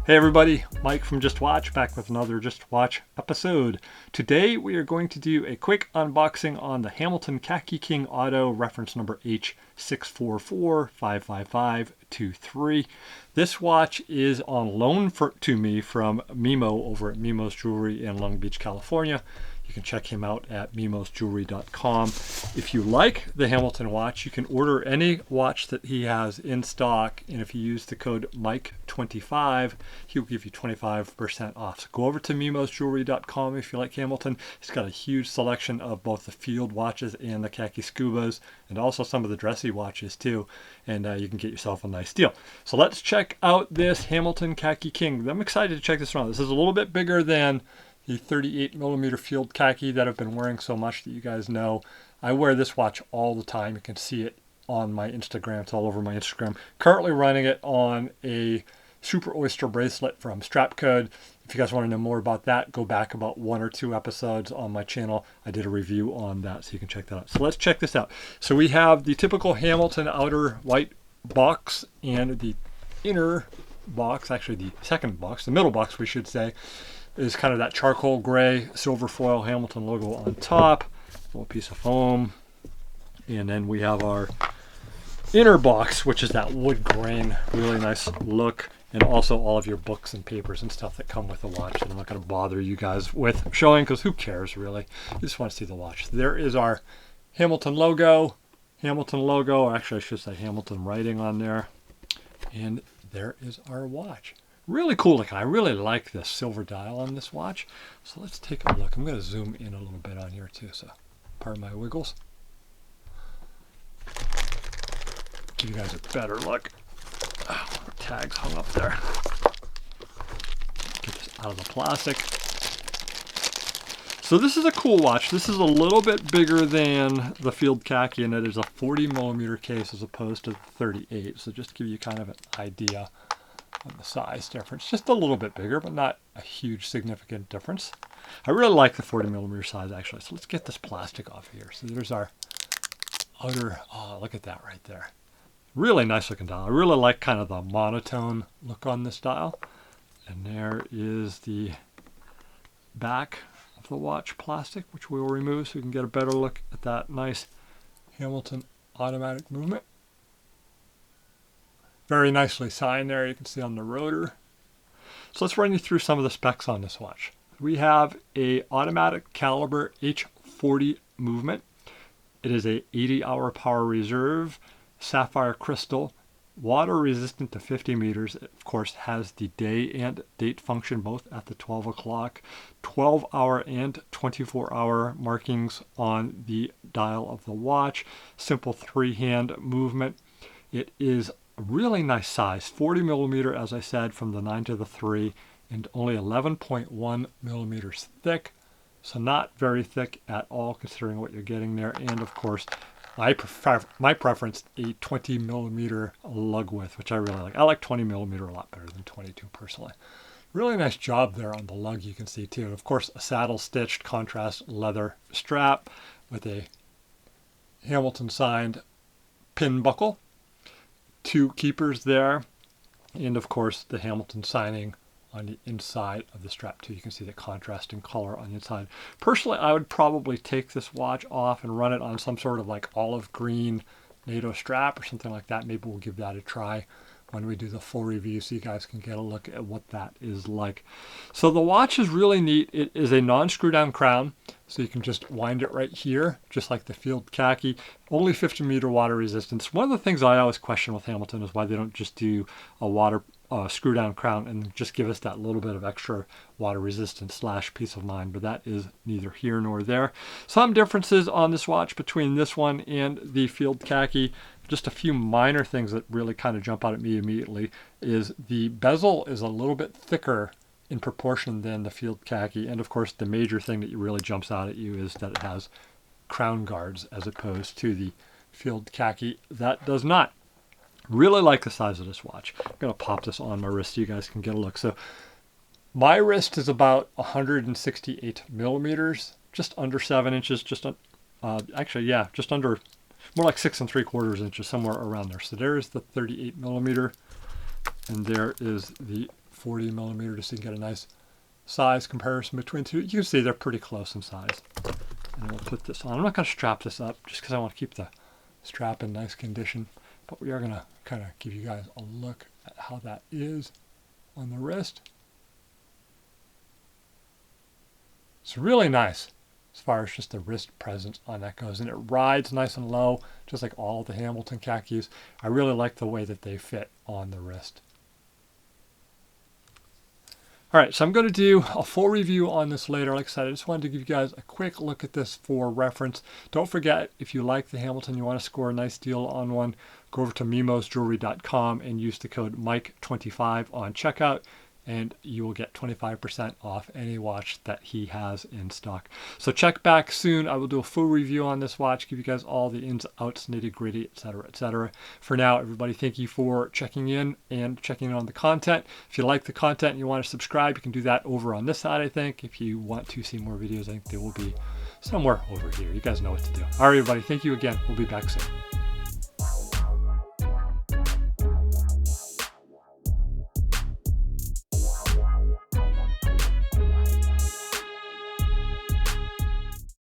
Hey everybody, Mike from Just Watch back with another Just Watch episode. Today we are going to do a quick unboxing on the Hamilton Khaki King Auto, reference number H644-55523. This watch is on loan to me from Mimo over at Mimo's Jewelry in Long Beach, California. You can check him out at mimosjewelry.com. If you like the Hamilton watch, you can order any watch that he has in stock, and if you use the code MIKE25, he'll give you 25% off. So go over to mimosjewelry.com if you like Hamilton. He's got a huge selection of both the Field watches and the Khaki Scubas, and also some of the dressy watches too, and you can get yourself a nice deal. So let's check out this Hamilton Khaki King. I'm excited to check this around. This is a little bit bigger than the 38mm Field Khaki that I've been wearing so much that you guys know. I wear this watch all the time. You can see it on my Instagram. It's all over my Instagram. Currently running it on a Super Oyster bracelet from Strapcode. If you guys want to know more about that, go back about 1 or 2 episodes on my channel. I did a review on that, so you can check that out. So let's check this out. So we have the typical Hamilton outer white box, and the inner box, actually the second box, the middle box we should say, is kind of that charcoal gray silver foil Hamilton logo on top, a little piece of foam, and then we have our inner box, which is that wood grain, really nice look, and also all of your books and papers and stuff that come with the watch that I'm not going to bother you guys with showing, because who cares really. You just want to see the watch. There is our Hamilton logo, or actually I should say Hamilton writing on there, and there is our watch. Really cool looking. I really like this silver dial on this watch. So let's take a look. I'm going to zoom in a little bit on here too, so pardon my wiggles. Give you guys a better look. Oh, tags hung up there. Get this out of the plastic. So this is a cool watch. This is a little bit bigger than the Field Khaki, and it is a 40mm case as opposed to the 38. So just to give you kind of an idea on the size difference, just a little bit bigger, but not a huge significant difference. I really like the 40mm size actually. So let's get this plastic off here. So there's our outer, oh look at that right there. Really nice looking dial. I really like kind of the monotone look on this dial. And there is the back of the watch plastic, which we will remove so you can get a better look at that nice Hamilton automatic movement. Very nicely signed there, you can see on the rotor. So let's run you through some of the specs on this watch. We have a automatic caliber H40 movement. It is a 80-hour power reserve, sapphire crystal, water resistant to 50 meters. It of course has the day and date function both at the 12 o'clock, 12-hour and 24-hour markings on the dial of the watch. Simple 3-hand movement. It is a really nice size, 40mm as I said, from the 9 to the 3, and only 11.1 millimeters thick, so not very thick at all considering what you're getting there. And of course my preference, a 20mm lug width, which I really like. I like 20mm a lot better than 22 personally. Really nice job there on the lug, you can see too. Of course a saddle stitched contrast leather strap with a Hamilton signed pin buckle. 2 keepers there, and of course the Hamilton signing on the inside of the strap too. You can see the contrasting color on the inside. Personally, I would probably take this watch off and run it on some sort of like olive green NATO strap or something like that. Maybe we'll give that a try when we do the full review so you guys can get a look at what that is like. So the watch is really neat. It is a non-screw down crown, so you can just wind it right here, just like the Field Khaki. Only 50-meter water resistance. One of the things I always question with Hamilton is why they don't just do a water screw down crown and just give us that little bit of extra water resistance / peace of mind, but that is neither here nor there. Some differences on this watch between this one and the Field Khaki. Just a few minor things that really kind of jump out at me immediately is the bezel is a little bit thicker in proportion than the Field Khaki, and of course the major thing that really jumps out at you is that it has crown guards as opposed to the Field Khaki that does not. Really like the size of this watch. I'm going to pop this on my wrist so you guys can get a look. So my wrist is about 168 millimeters, just under 7 inches, just actually yeah, just under, more like 6 3/4 inches, somewhere around there. So there's the 38mm, and there is the 40 millimeter just so you can get a nice size comparison between two. You can see they're pretty close in size. And we'll put this on. I'm not going to strap this up just because I want to keep the strap in nice condition. But we are going to kind of give you guys a look at how that is on the wrist. It's really nice as far as just the wrist presence on that goes. And it rides nice and low, just like all the Hamilton khakis. I really like the way that they fit on the wrist. All right, so I'm going to do a full review on this later. Like I said, I just wanted to give you guys a quick look at this for reference. Don't forget, if you like the Hamilton, you want to score a nice deal on one, go over to mimosjewelry.com and use the code Mike25 on checkout, and you will get 25% off any watch that he has in stock. So check back soon. I will do a full review on this watch, give you guys all the ins, outs, nitty gritty, etc., etc. For now, everybody, thank you for checking in and checking in on the content. If you like the content and you want to subscribe, you can do that over on this side, I think. If you want to see more videos, I think they will be somewhere over here. You guys know what to do. All right, everybody, thank you again. We'll be back soon.